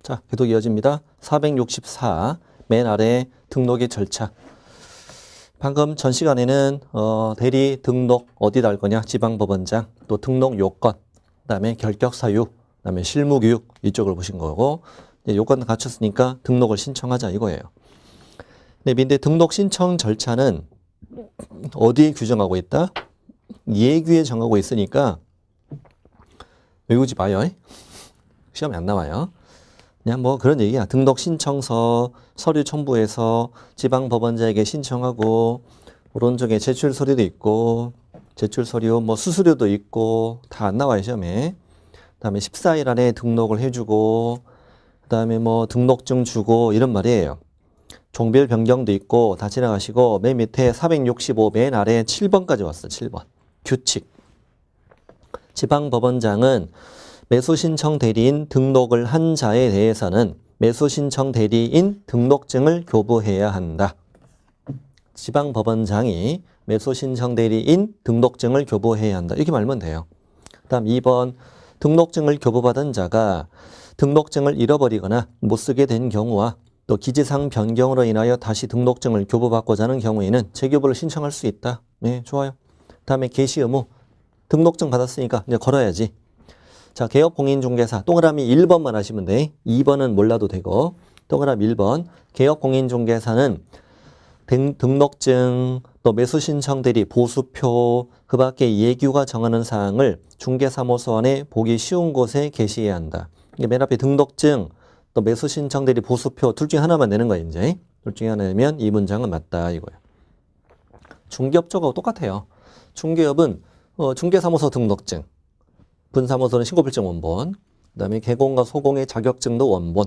자, 계속 이어집니다. 464, 맨 아래 등록의 절차. 방금 전 시간에는 대리 등록 어디다 할 거냐? 지방법원장, 또 등록 요건, 그다음에 결격 사유, 그다음에 실무 교육 이쪽을 보신 거고, 이제 요건 갖췄으니까 등록을 신청하자 이거예요. 근데 등록 신청 절차는 어디에 규정하고 있다? 예규에 정하고 있으니까 외우지 마요. 시험에 안 나와요. 그냥 뭐 그런 얘기야. 등록 신청서 서류 첨부해서 지방법원장에게 신청하고, 오른쪽에 제출 서류도 있고, 제출 서류 뭐 수수료도 있고 다 안 나와요 시험에. 그다음에 14일 안에 등록을 해주고, 그다음에 뭐 등록증 주고 이런 말이에요. 종별 변경도 있고 다 지나가시고, 맨 밑에 465 맨 아래 7번까지 왔어. 7번 규칙. 지방법원장은 매수신청 대리인 등록을 한 자에 대해서는 매수신청 대리인 등록증을 교부해야 한다. 지방법원장이 매수신청 대리인 등록증을 교부해야 한다. 이렇게 말하면 돼요. 그 다음 2번, 등록증을 교부받은 자가 등록증을 잃어버리거나 못 쓰게 된 경우와 또 기재사항 변경으로 인하여 다시 등록증을 교부받고자 하는 경우에는 재교부를 신청할 수 있다. 네, 좋아요. 그 다음에 개시 의무. 등록증 받았으니까 이제 걸어야지. 자, 개업공인중개사 동그라미 1번만 하시면 돼. 2번은 몰라도 되고, 동그라미 1번. 개업공인중개사는 등록증, 또 매수신청 대리, 보수표, 그 밖에 예규가 정하는 사항을 중개사무소 안에 보기 쉬운 곳에 게시해야 한다. 이게 맨 앞에 등록증, 또 매수신청 대리, 보수표 둘 중에 하나만 내는 거야 이제. 둘 중에 하나 내면 이 문장은 맞다 이거예요. 중개업 쪽하고 똑같아요. 중개업은 중개사무소 등록증, 분사무소는 신고필증 원본, 그 다음에 개공과 소공의 자격증도 원본,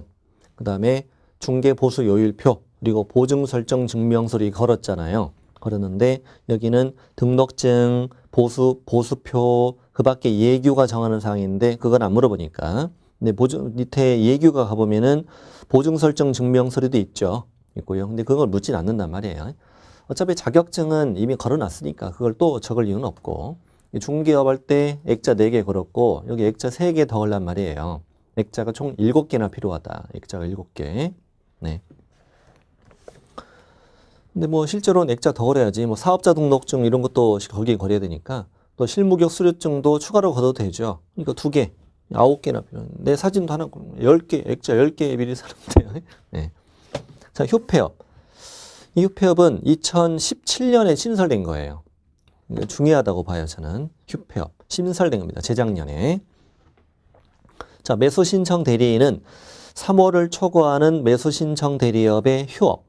그 다음에 중개보수 요율표, 그리고 보증설정 증명서를 걸었잖아요. 걸었는데 여기는 등록증, 보수표, 그 밖에 예규가 정하는 사항인데 그건 안 물어보니까. 근데 밑에 예규가 가보면은 보증설정 증명서류도 있고요. 근데 그걸 묻진 않는단 말이에요. 어차피 자격증은 이미 걸어놨으니까 그걸 또 적을 이유는 없고. 중개업 할 때 액자 4개 걸었고, 여기 액자 3개 더 걸란 말이에요. 액자가 총 7개나 필요하다. 액자가 7개. 네. 근데 뭐 실제로는 액자 더 걸어야지. 뭐 사업자 등록증 이런 것도 거기에 걸어야 되니까. 또 실무격 수료증도 추가로 걸어도 되죠. 그러니까 2개, 9개나 필요한데, 내 사진도 하나, 10개, 액자 10개 미리 사는데요. 네. 자, 휴폐업. 이 휴폐업은 2017년에 신설된 거예요. 중요하다고 봐요, 저는. 휴폐업. 신설된 겁니다. 재작년에. 자, 매수신청 대리인은 3월을 초과하는 매수신청 대리업의 휴업,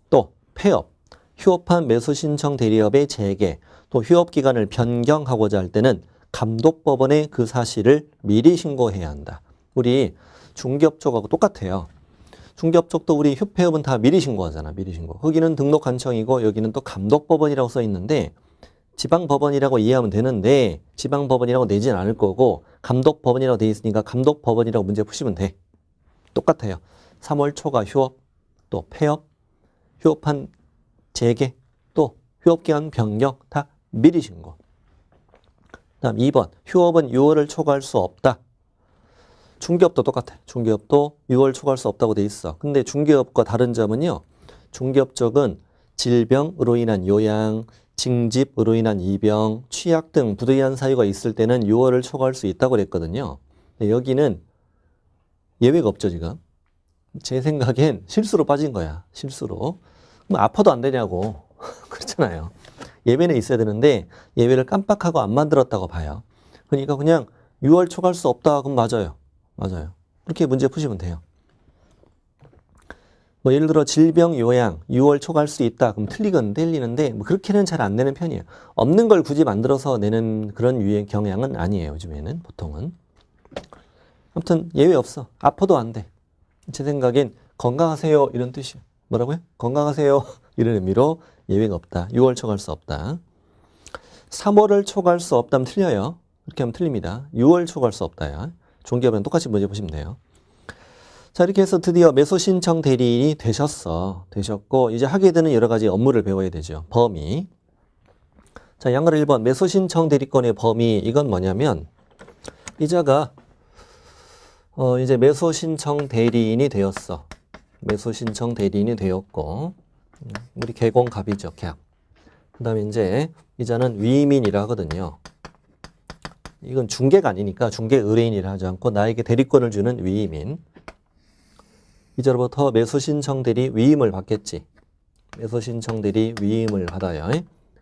또 폐업, 휴업한 매수신청 대리업의 재개, 또 휴업기간을 변경하고자 할 때는 감독법원에 그 사실을 미리 신고해야 한다. 우리 중개업 쪽하고 똑같아요. 중개업 쪽도 우리 휴폐업은 다 미리 신고하잖아. 미리 신고. 거기는 등록관청이고 여기는 또 감독법원이라고 써 있는데, 지방법원이라고 이해하면 되는데 지방법원이라고 내진 않을 거고 감독법원이라고 돼 있으니까 감독법원이라고 문제 푸시면 돼. 똑같아요. 3월 초과 휴업, 또 폐업, 휴업한 재개, 또 휴업기간 변경 다 미리 신고. 다음 2번, 휴업은 6월을 초과할 수 없다. 중개업도 똑같아. 중개업도 6월 초과할 수 없다고 돼 있어. 근데 중개업과 다른 점은요, 중개업 쪽은 질병으로 인한 요양, 징집으로 인한 입영, 취약 등 부득이한 사유가 있을 때는 6월을 초과할 수 있다고 그랬거든요. 근데 여기는 예외가 없죠, 지금. 제 생각엔 실수로 빠진 거야, 실수로. 그럼 아파도 안 되냐고. 그렇잖아요. 예외는 있어야 되는데 예외를 깜빡하고 안 만들었다고 봐요. 그러니까 그냥 6월 초과할 수 없다, 그럼 맞아요. 맞아요. 그렇게 문제 푸시면 돼요. 뭐 예를 들어 질병 요양 6월 초과할 수 있다. 그럼 틀리는데 뭐 그렇게는 잘 안 내는 편이에요. 없는 걸 굳이 만들어서 내는 그런 유의 경향은 아니에요. 요즘에는 보통은. 아무튼 예외 없어. 아파도 안 돼. 제 생각엔 건강하세요 이런 뜻이에요. 뭐라고요? 건강하세요 이런 의미로 예외가 없다. 6월 초과할 수 없다. 3월을 초과할 수 없다면 틀려요. 이렇게 하면 틀립니다. 6월 초과할 수 없다야. 중개업은 똑같이 문제 보시면 돼요. 자, 이렇게 해서 드디어 매수신청 대리인이 되셨고, 이제 하게 되는 여러 가지 업무를 배워야 되죠. 범위. 자, 양글 1번 매수신청 대리권의 범위. 이건 뭐냐면 이자가 이제 매수 신청 대리인이 되었어. 매수 신청 대리인이 되었고, 우리 개공갑이죠, 계약. 그 다음에 이제 이자는 위임인이라 하거든요. 이건 중개가 아니니까 중개 의뢰인이라 하지 않고 나에게 대리권을 주는 위임인. 이자로부터 매수 신청 대리 위임을 받겠지. 매수 신청 대리 위임을 받아요.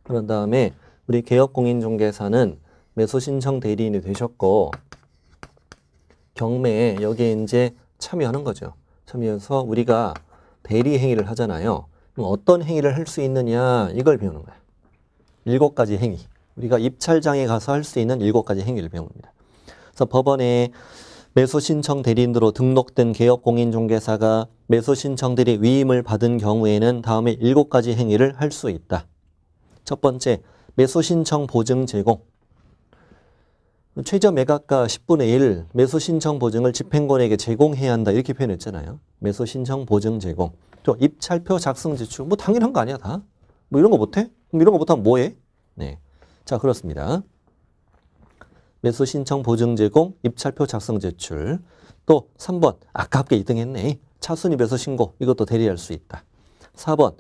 그런 다음에 우리 개업공인중개사는 매수 신청 대리인이 되셨고, 경매에 여기에 이제 참여하는 거죠. 참여해서 우리가 대리 행위를 하잖아요. 그럼 어떤 행위를 할 수 있느냐, 이걸 배우는 거야. 7가지 행위. 우리가 입찰장에 가서 할 수 있는 7가지 행위를 배웁니다. 그래서 법원에 매수 신청 대리인으로 등록된 개업공인중개사가 매수 신청 대리 위임을 받은 경우에는 다음에 7가지 행위를 할 수 있다. 첫 번째, 매수 신청 보증 제공. 최저 매각가 10분의 1 매수 신청 보증을 집행권에게 제공해야 한다, 이렇게 표현했잖아요. 매수 신청 보증 제공. 또 입찰표 작성 제출. 뭐 당연한 거 아니야, 다. 뭐 이런 거 못해? 그럼 이런 거 못하면 뭐해? 네. 자, 그렇습니다. 매수 신청 보증 제공, 입찰표 작성 제출. 또 3번, 아깝게 2등 했네. 차순위 매수 신고, 이것도 대리할 수 있다. 4번,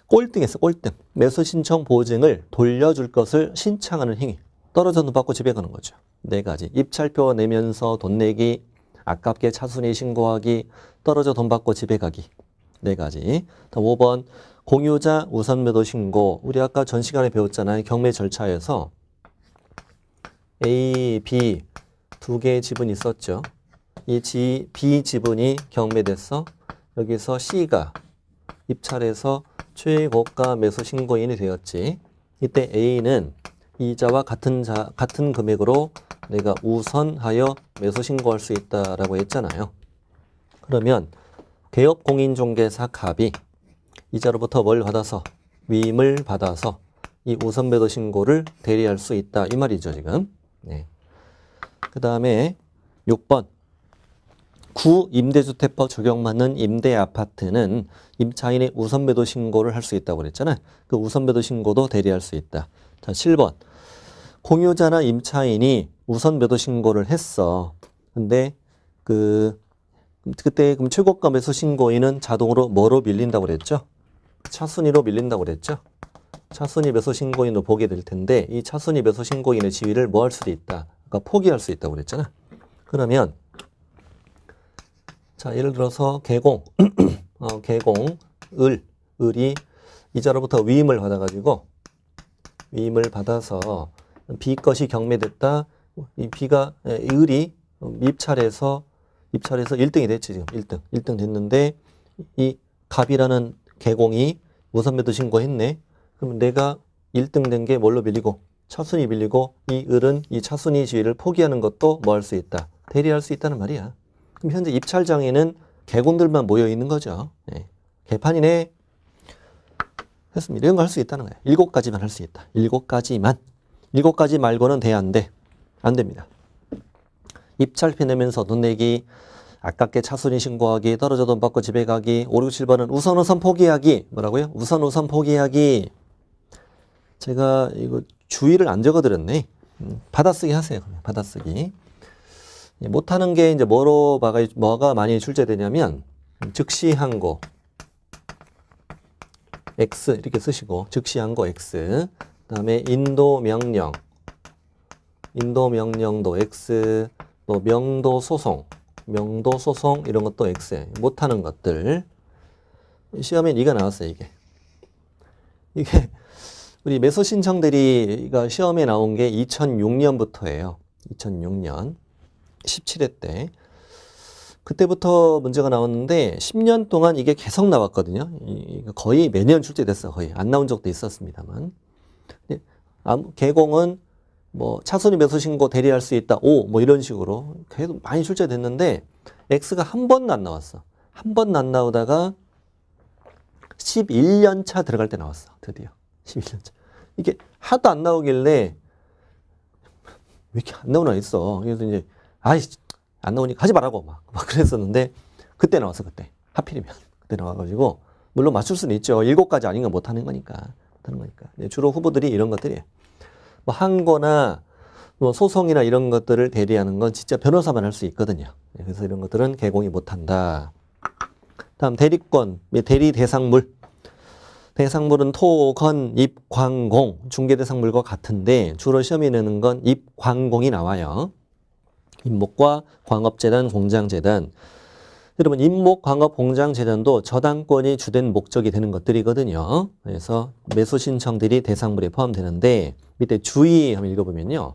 꼴등했어, 꼴등. 매수 신청 보증을 돌려줄 것을 신청하는 행위. 떨어져 돈 받고 집에 가는 거죠. 4가지. 입찰표 내면서 돈 내기, 아깝게 차순위 신고하기, 떨어져 돈 받고 집에 가기. 4가지. 5번, 공유자 우선 매도 신고. 우리 아까 전 시간에 배웠잖아요. 경매 절차에서 A, B 2개의 지분이 있었죠. 이 B 지분이 경매됐어. 여기서 C가 입찰해서 최고가 매수 신고인이 되었지. 이때 A는 이자와 같은 금액으로 내가 우선하여 매수 신고할 수 있다라고 했잖아요. 그러면 개업공인중개사 갑이 이자로부터 뭘 받아서? 위임을 받아서 이 우선 매도 신고를 대리할 수 있다, 이 말이죠, 지금. 네. 그 다음에 6번. 구임대주택법 적용받는 임대아파트는 임차인의 우선 매도 신고를 할 수 있다고 그랬잖아요. 그 우선 매도 신고도 대리할 수 있다. 자, 7번. 공유자나 임차인이 우선 매도 신고를 했어. 근데 그때 그럼 최고가 매수 신고인은 자동으로 뭐로 밀린다고 그랬죠? 차순위로 밀린다고 그랬죠? 차순위 매수 신고인으로 보게 될 텐데, 이 차순위 매수 신고인의 지위를 뭐 할 수도 있다. 그러니까 포기할 수 있다고 그랬잖아. 그러면 자, 예를 들어서 을이 이자로부터 위임을 받아가지고 위임을 받아서 B 것이 경매됐다. 이 을이 입찰해서 1등이 됐지, 지금 1등 됐는데 이 갑이라는 개공이 우선 매도 신고했네. 그럼 내가 1등 된 게 뭘로 밀리고? 차순위 밀리고, 이 을은 이 차순위 지위를 포기하는 것도 뭐 할 수 있다? 대리할 수 있다는 말이야. 그럼 현재 입찰장에는 개공들만 모여 있는 거죠. 네. 개판이네. 했습니다. 이런 거 할 수 있다는 거예요. 7가지만 할 수 있다. 7가지만. 7가지 말고는 안 돼. 안 됩니다. 입찰표 내면서 돈 내기, 아깝게 차순위 신고하기, 떨어져 돈 받고 집에 가기. 5, 6, 7번은 우선 포기하기. 뭐라고요? 우선 포기하기. 제가 이거 주의를 안 적어드렸네. 받아쓰기 하세요. 받아쓰기. 못하는 게 이제 뭐가 많이 출제되냐면, 즉시항고 X 이렇게 쓰시고, 즉시항고 X. 그 다음에 인도명령도 X, 또 명도소송 이런 것도 X. 못하는 것들. 시험에 이가 나왔어요, 이게. 우리 매수 신청 대리가 시험에 나온 게 2006년부터예요. 2006년. 17회 때. 그때부터 문제가 나왔는데 10년 동안 이게 계속 나왔거든요. 거의 매년 출제됐어요. 거의 안 나온 적도 있었습니다만. 개공은 뭐 차순위 매수 신고 대리할 수 있다. 뭐 이런 식으로 계속 많이 출제됐는데 X가 한 번도 안 나왔어. 한 번도 안 나오다가 11년 차 들어갈 때 나왔어. 드디어 11년 차. 이게 하도 안 나오길래 왜 이렇게 안 나오나 했어. 그래서 이제 안 나오니까 하지 말라고 막 그랬었는데, 그때 나왔어. 그때 하필이면 그때 나와가지고, 물론 맞출 수는 있죠. 7가지 아닌 건 못하는 거니까. 주로 후보들이 이런 것들이에요. 뭐 항거나 뭐 소송이나 이런 것들을 대리하는 건 진짜 변호사만 할 수 있거든요. 그래서 이런 것들은 개공이 못한다. 다음 대리권, 대리 대상물. 대상물은 토, 건, 입, 광, 공, 중개대상물과 같은데 주로 시험에 내는 건 입, 광, 공이 나와요. 임목과 광업재단, 공장재단. 여러분 임목, 광업, 공장재단도 저당권이 주된 목적이 되는 것들이거든요. 그래서 매수 신청들이 대상물에 포함되는데 밑에 주의 한번 읽어보면요.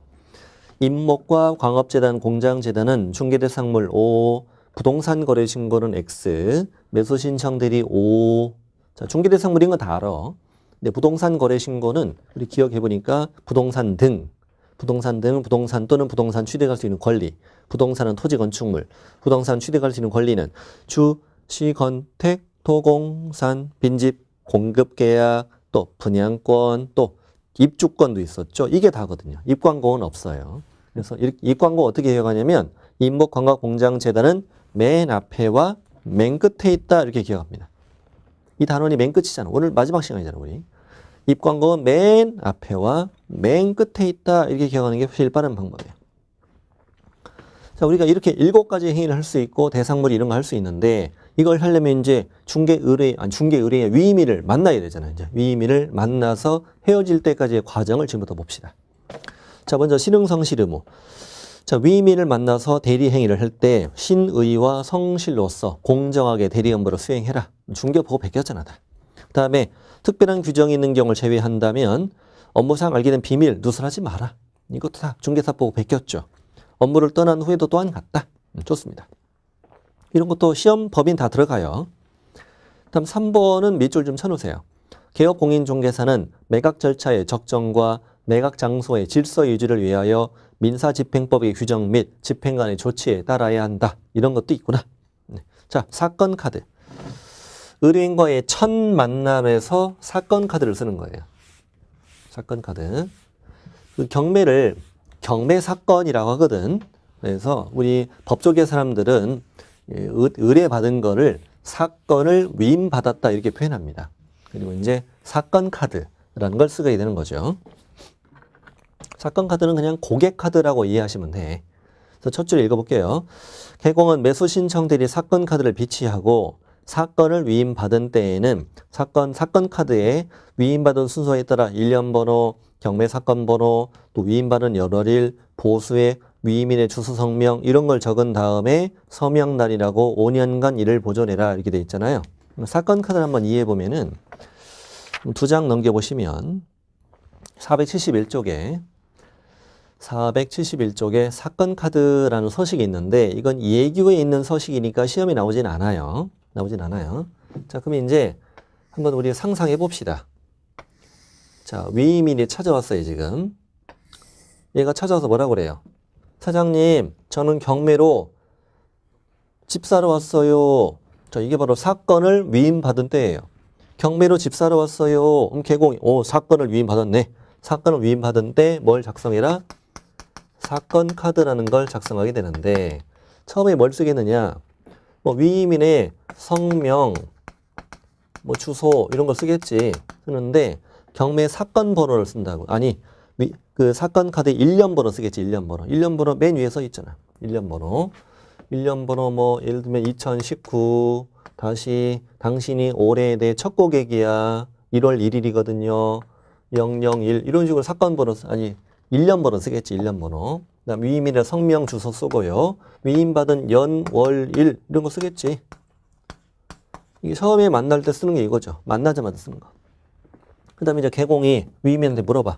임목과 광업재단, 공장재단은 중개대상물 O, 부동산 거래 신고는 X, 매수 신청들이 O. 자, 중개대상물인 건 다 알아. 근데 부동산 거래 신고는 우리 기억해보니까 부동산 등, 부동산 또는 부동산 취득할 수 있는 권리, 부동산은 토지 건축물, 부동산 취득할 수 있는 권리는 주, 시, 건택, 토공산, 빈집, 공급계약, 또 분양권, 또 입주권도 있었죠. 이게 다거든요. 입광공은 없어요. 그래서 입광공 어떻게 기억하냐면 임목광업공장재단은 맨 앞에와 맨 끝에 있다 이렇게 기억합니다. 이 단원이 맨 끝이잖아. 오늘 마지막 시간이잖아 우리. 입광공은 맨 앞에와 맨 끝에 있다 이렇게 기억하는 게 제일 빠른 방법이에요. 자, 우리가 이렇게 7가지 행위를 할 수 있고 대상물 이런 거 할 수 있는데 이걸 하려면 이제 중개의뢰의 위임의를 만나야 되잖아요. 이제 위임의를 만나서 헤어질 때까지의 과정을 지금부터 봅시다. 자, 먼저 신흥성실의무. 자, 위임의를 만나서 대리 행위를 할 때 신의와 성실로서 공정하게 대리 업무를 수행해라. 중개보고 베꼈잖아. 그 다음에 특별한 규정이 있는 경우를 제외한다면 업무상 알게 된 비밀 누설하지 마라. 이것도 다 중개사 보고 베꼈죠. 업무를 떠난 후에도 또한 같다. 좋습니다. 이런 것도 시험 법인 다 들어가요. 다음 3번은 밑줄 좀 쳐놓으세요. 개업공인중개사는 매각 절차의 적정과 매각 장소의 질서 유지를 위하여 민사집행법의 규정 및 집행관의 조치에 따라야 한다. 이런 것도 있구나. 자, 사건 카드. 의뢰인과의 첫 만남에서 사건 카드를 쓰는 거예요. 사건 카드. 그 경매를 경매 사건이라고 하거든. 그래서 우리 법조계 사람들은 의뢰받은 거를 사건을 위임받았다 이렇게 표현합니다. 그리고 이제 사건 카드라는 걸 쓰게 되는 거죠. 사건 카드는 그냥 고객 카드라고 이해하시면 돼. 그래서 첫 줄 읽어볼게요. 개공은 매수 신청 대리 사건 카드를 비치하고 사건을 위임받은 때에는 사건 카드에 위임받은 순서에 따라 일련 번호, 경매 사건 번호, 또 위임받은 열흘일, 보수의 위임인의 주소 성명 이런 걸 적은 다음에 서명 날이라고 5년간 이를 보존해라 이렇게 돼 있잖아요. 사건 카드를 한번 이해해 보면은 2장 넘겨보시면 471쪽에 사건 카드라는 서식이 있는데 이건 예규에 있는 서식이니까 시험에 나오진 않아요. 자, 그럼 이제 한번 우리 상상해 봅시다. 자, 위임인이 찾아왔어요, 지금. 얘가 찾아와서 뭐라고 그래요? 사장님, 저는 경매로 집 사러 왔어요. 자, 이게 바로 사건을 위임받은 때예요. 경매로 집 사러 왔어요. 그럼 개공이, 사건을 위임받았네. 사건을 위임받은 때 뭘 작성해라? 사건 카드라는 걸 작성하게 되는데 처음에 뭘 쓰겠느냐? 뭐 위임인의 성명, 뭐 주소 이런 거 쓰겠지. 쓰는데 경매 사건 번호를 쓴다고. 아니, 그 사건 카드 1년 번호 쓰겠지. 1년 번호. 1년 번호 맨 위에 써 있잖아. 1년 번호. 1년 번호 뭐 예를 들면 2019 다시 당신이 올해 내 첫 고객이야. 1월 1일이거든요. 001 이런 식으로 사건 번호 아니 1년 번호 쓰겠지. 1년 번호. 그다음 위임인의 성명 주소 쓰고요. 위임받은 연, 월, 일 이런 거 쓰겠지. 이게 처음에 만날 때 쓰는 게 이거죠. 만나자마자 쓰는 거. 그 다음에 이제 개공이 위임인한테 물어봐.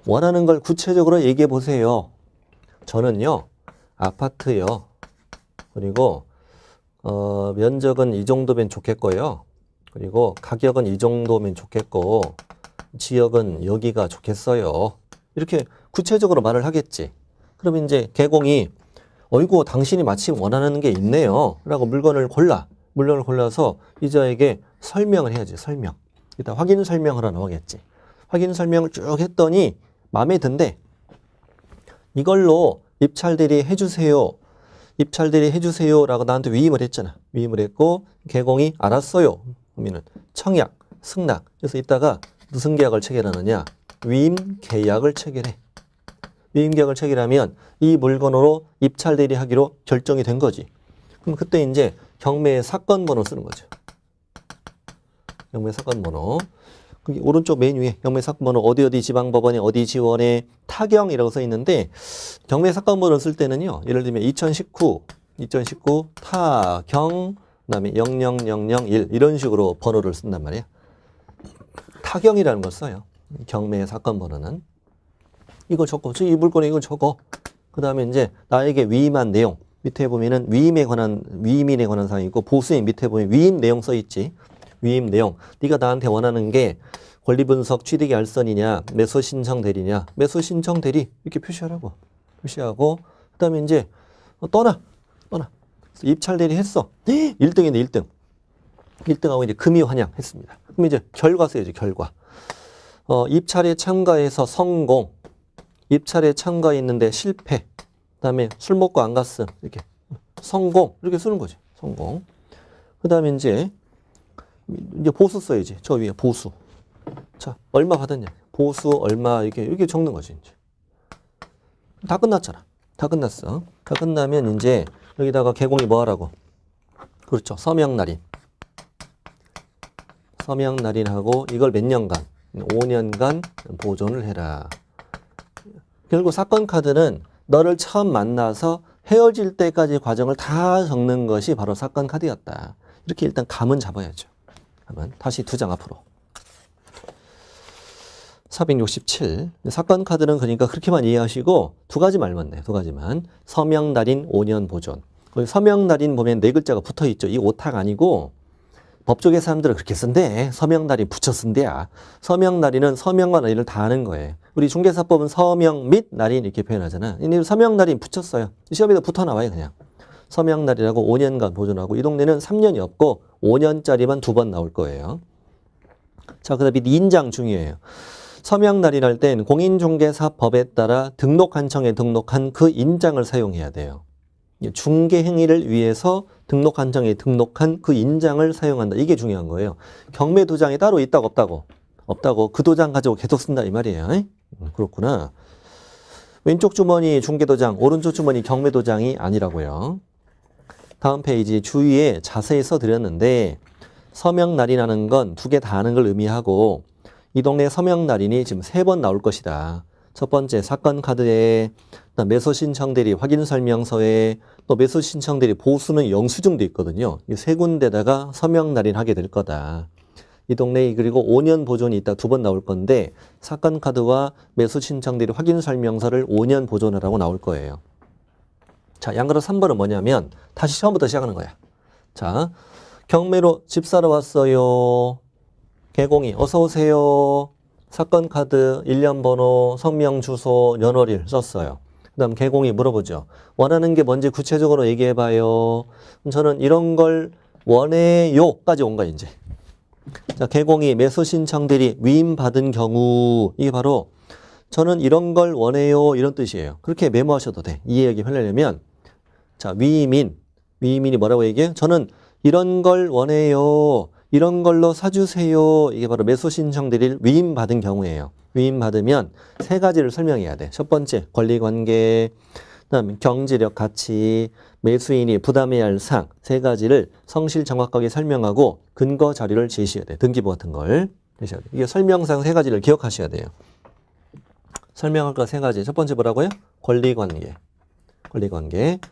원하는 걸 구체적으로 얘기해 보세요. 저는요, 아파트요. 그리고, 면적은 이 정도면 좋겠고요. 그리고 가격은 이 정도면 좋겠고, 지역은 여기가 좋겠어요. 이렇게 구체적으로 말을 하겠지. 그럼 이제 개공이, 어이구, 당신이 마침 원하는 게 있네요. 라고 물건을 골라서 이자에게 설명을 해야지, 설명. 일단 확인 설명을 하나 나오겠지. 확인 설명을 쭉 했더니 마음에 든대. 이걸로 입찰대리 해주세요. 입찰대리 해주세요. 라고 나한테 위임을 했잖아. 위임을 했고 개공이 알았어요. 그러면은 청약, 승낙. 그래서 이따가 무슨 계약을 체결하느냐. 위임 계약을 체결해. 위임계약을 체결하면 이 물건으로 입찰 대리하기로 결정이 된 거지. 그럼 그때 이제 경매의 사건 번호 쓰는 거죠. 경매 사건 번호. 거기 오른쪽 메인 위에 경매 사건 번호 어디 지방법원에 어디 지원에 타경이라고 써 있는데 경매 사건 번호를 쓸 때는요. 예를 들면 2019 타경 그다음에 00001 이런 식으로 번호를 쓴단 말이에요. 타경이라는 걸 써요. 경매 사건 번호는. 이걸 적고, 이 물건에 이걸 적어. 그 다음에 이제 나에게 위임한 내용. 밑에 보면은 위임인에 관한 사항이 있고, 보수인 밑에 보면 위임 내용 써 있지. 위임 내용. 네가 나한테 원하는 게 권리 분석 취득의 알선이냐, 매수 신청 대리냐, 매수 신청 대리 이렇게 표시하라고. 표시하고, 그 다음에 이제 떠나. 입찰 대리 했어. 1등인데 1등. 1등하고 이제 금이 환영했습니다. 그럼 이제 결과 써야지, 결과. 입찰에 참가해서 성공. 입찰에 참가했는데 실패. 그다음에 술 먹고 안 갔음. 이렇게 성공. 이렇게 쓰는 거지. 성공. 그다음에 이제 보수 써야지. 저 위에 보수. 자, 얼마 받았냐? 보수 얼마 이렇게 적는 거지, 이제. 다 끝났잖아. 다 끝났어. 다 끝나면 이제 여기다가 개공이 뭐 하라고? 그렇죠. 서명 날인. 서명 날인하고 이걸 몇 년간? 5년간 보존을 해라. 결국 사건 카드는 너를 처음 만나서 헤어질 때까지 과정을 다 적는 것이 바로 사건 카드였다. 이렇게 일단 감은 잡아야죠. 그러면 다시 2장 앞으로. 467. 사건 카드는 그러니까 그렇게만 이해하시고 2가지 말만 돼. 2가지만. 서명 날인 5년 보존. 서명 날인 보면 4글자가 붙어 있죠. 이 오탁 아니고 법조계 사람들은 그렇게 쓴대. 서명 날인 붙여 쓴대야. 서명 날인은 서명과 날인을 다 하는 거예요. 우리 중개사법은 서명 및 날인 이렇게 표현하잖아. 근데 서명 날인 붙였어요. 시험에도 붙어 나와요, 그냥. 서명 날인하고 5년간 보존하고 이 동네는 3년이 없고 5년짜리만 2번 나올 거예요. 자, 그다음에 인장 중요해요. 서명 날인할 땐 공인중개사법에 따라 등록한청에 등록한 그 인장을 사용해야 돼요. 중개 행위를 위해서 등록한청에 등록한 그 인장을 사용한다. 이게 중요한 거예요. 경매 도장이 따로 있다고 없다고? 없다고. 그 도장 가지고 계속 쓴다 이 말이에요. 그렇구나. 왼쪽 주머니 중개도장, 오른쪽 주머니 경매도장이 아니라고요. 다음 페이지 주위에 자세히 써드렸는데 서명 날인하는 건 2개 다 하는 걸 의미하고 이 동네 서명 날인이 지금 3번 나올 것이다. 첫 번째 사건 카드에 매수 신청 대리 확인 설명서에 또 매수 신청 대리 보수는 영수증도 있거든요. 이 3군데다가 서명 날인하게 될 거다. 이 동네에 그리고 5년 보존이 있다 2번 나올 건데 사건 카드와 매수 신청 대리 확인 설명서를 5년 보존하라고 나올 거예요. 자, 양그릇 3번은 뭐냐면 다시 처음부터 시작하는 거야. 자, 경매로 집 사러 왔어요. 개공이 어서 오세요. 사건 카드, 1년 번호, 성명 주소, 연월일 썼어요. 그 다음 개공이 물어보죠. 원하는 게 뭔지 구체적으로 얘기해봐요. 저는 이런 걸 원해요까지 온 거야 이제. 자, 개공이 매수 신청 대리 위임받은 경우 이게 바로 저는 이런 걸 원해요 이런 뜻이에요. 그렇게 메모하셔도 돼. 이해하기 편하려면 자, 위임인이 뭐라고 얘기해요? 저는 이런 걸 원해요. 이런 걸로 사주세요. 이게 바로 매수 신청 대리를 위임받은 경우예요. 위임받으면 3가지를 설명해야 돼. 첫 번째, 권리관계, 그다음 경제력 가치, 매수인이 부담해야 할 사항 3가지를 성실 정확하게 설명하고 근거 자료를 제시해야 돼. 등기부 같은 걸 제시해야 돼. 이게 설명사항 3가지를 기억하셔야 돼요. 설명할 거 3가지. 첫 번째 뭐라고요? 권리관계.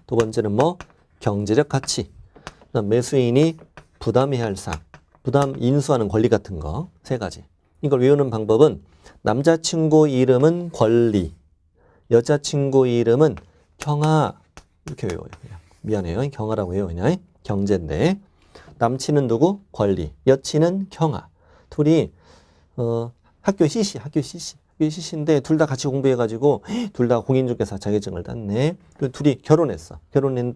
두 번째는 뭐? 경제력 가치. 그다음 매수인이 부담해야 할 사항. 부담 인수하는 권리 같은 거 3가지. 이걸 외우는 방법은 남자친구 이름은 권리, 여자친구 이름은 경아 이렇게 외워요. 그냥. 미안해요. 경아라고 해요. 그냥 경제인데 남친은 누구? 권리, 여친은 경아. 둘이 학교 CC인데 둘 다 같이 공부해가지고 둘 다 공인중개사 자격증을 땄네. 둘이 결혼했어.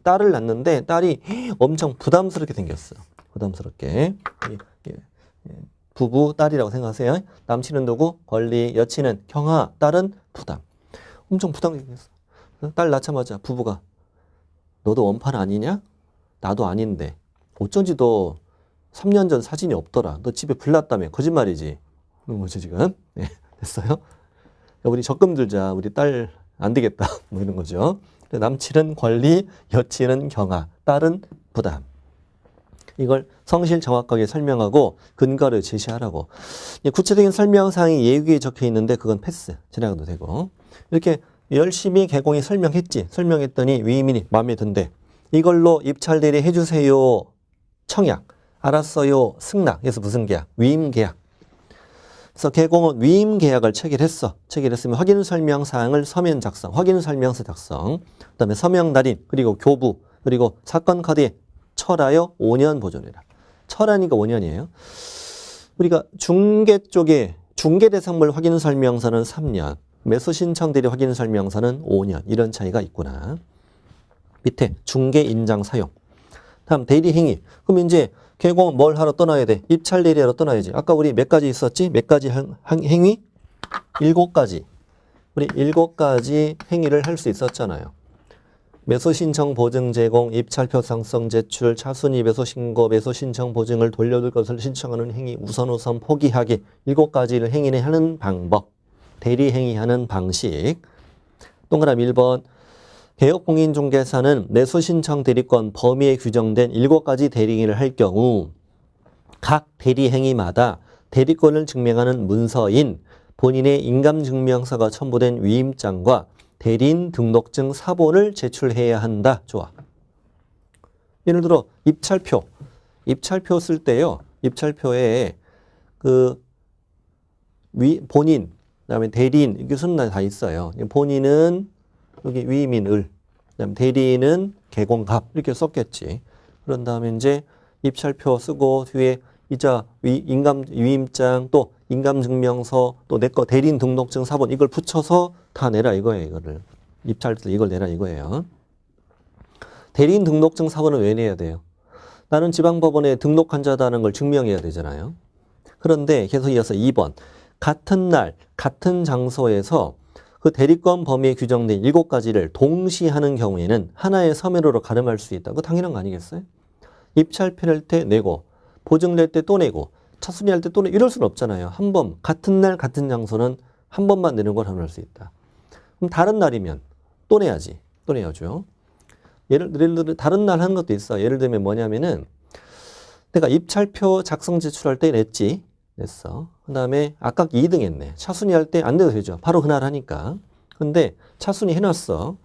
딸을 낳는데 딸이 엄청 부담스럽게 생겼어. 부담스럽게. 부부, 딸이라고 생각하세요. 남친은 누구? 권리, 여친은 경아, 딸은 부담. 엄청 부담스럽게 생겼어. 딸 낳자마자 부부가 너도 원판 아니냐? 나도 아닌데 어쩐지 너 3년 전 사진이 없더라. 너 집에 불났다며. 거짓말이지. 그런 거죠 지금. 네, 됐어요? 우리 적금 들자. 우리 딸 안 되겠다. 뭐 이런 거죠. 남친은 권리, 여친은 경하, 딸은 부담. 이걸 성실 정확하게 설명하고 근거를 제시하라고. 구체적인 설명사항이 예규에 적혀 있는데 그건 패스, 지나가도 되고. 이렇게 열심히 개공이 설명했지. 설명했더니 위임인이 마음에 든대. 이걸로 입찰 대리 해주세요. 청약. 알았어요. 승낙. 그래서 무슨 계약? 위임 계약. 그래서 개공은 위임 계약을 체결했어. 체결했으면 확인 설명 사항을 서면 작성, 확인 설명서 작성, 그다음에 서명 달인, 그리고 교부, 그리고 사건 카드에 철하여 5년 보존해라. 철하니까 5년이에요. 우리가 중개 쪽에 중개 대상물 확인 설명서는 3년, 매수 신청 대리 확인 설명서는 5년. 이런 차이가 있구나. 밑에 중개 인장 사용. 다음 대리 행위. 그럼 이제 개공은 뭘 하러 떠나야 돼? 입찰 대리하러 떠나야지. 아까 우리 몇 가지 있었지? 몇 가지 행위? 7가지. 우리 7가지 행위를 할 수 있었잖아요. 매수 신청 보증 제공, 입찰표 상성 제출, 차순위 매수 신고, 매수 신청 보증을 돌려줄 것을 신청하는 행위, 우선 포기하기. 7가지를 행위하는 방법. 대리 행위하는 방식. 동그라미 1번. 개업공인중개사는 매수 신청 대리권 범위에 규정된 7가지 대리 행위를 할 경우 각 대리 행위마다 대리권을 증명하는 문서인 본인의 인감증명서가 첨부된 위임장과 대리인 등록증 사본을 제출해야 한다. 좋아. 예를 들어 입찰표. 입찰표 쓸 때요. 입찰표에 본인, 그다음에 대리인 이게 순나 다 있어요. 본인은 여기 위임인 을, 그다음에 대리인은 개공갑 이렇게 썼겠지. 그런 다음에 이제 입찰표 쓰고 뒤에 이자, 위임장, 또 인감증명서, 또 내 거 대리인 등록증 사본 이걸 붙여서 다 내라 이거예요. 이거를 입찰 때 이걸 내라 이거예요. 대리인 등록증 사본은 왜 내야 돼요? 나는 지방법원에 등록한 자다는 걸 증명해야 되잖아요. 그런데 계속 이어서 2번. 같은 날, 같은 장소에서 그 대리권 범위에 규정된 7가지를 동시에 하는 경우에는 하나의 서면으로 가름할 수 있다. 그거 당연한 거 아니겠어요? 입찰표 낼 때 내고, 보증 낼 때 또 내고, 차순위 할 때 또 내고, 이럴 수는 없잖아요. 한 번, 같은 날, 같은 장소는 한 번만 내는 걸 하면 할 수 있다. 그럼 다른 날이면 또 내야지. 또 내야죠. 예를 들어 다른 날 하는 것도 있어. 예를 들면 뭐냐면은 내가 입찰표 작성 제출할 때 냈지. 냈어. 그 다음에 아까 2등 했네. 차순위 할 때 안 돼도 되죠. 바로 그날 하니까. 근데 차순위 해놨어.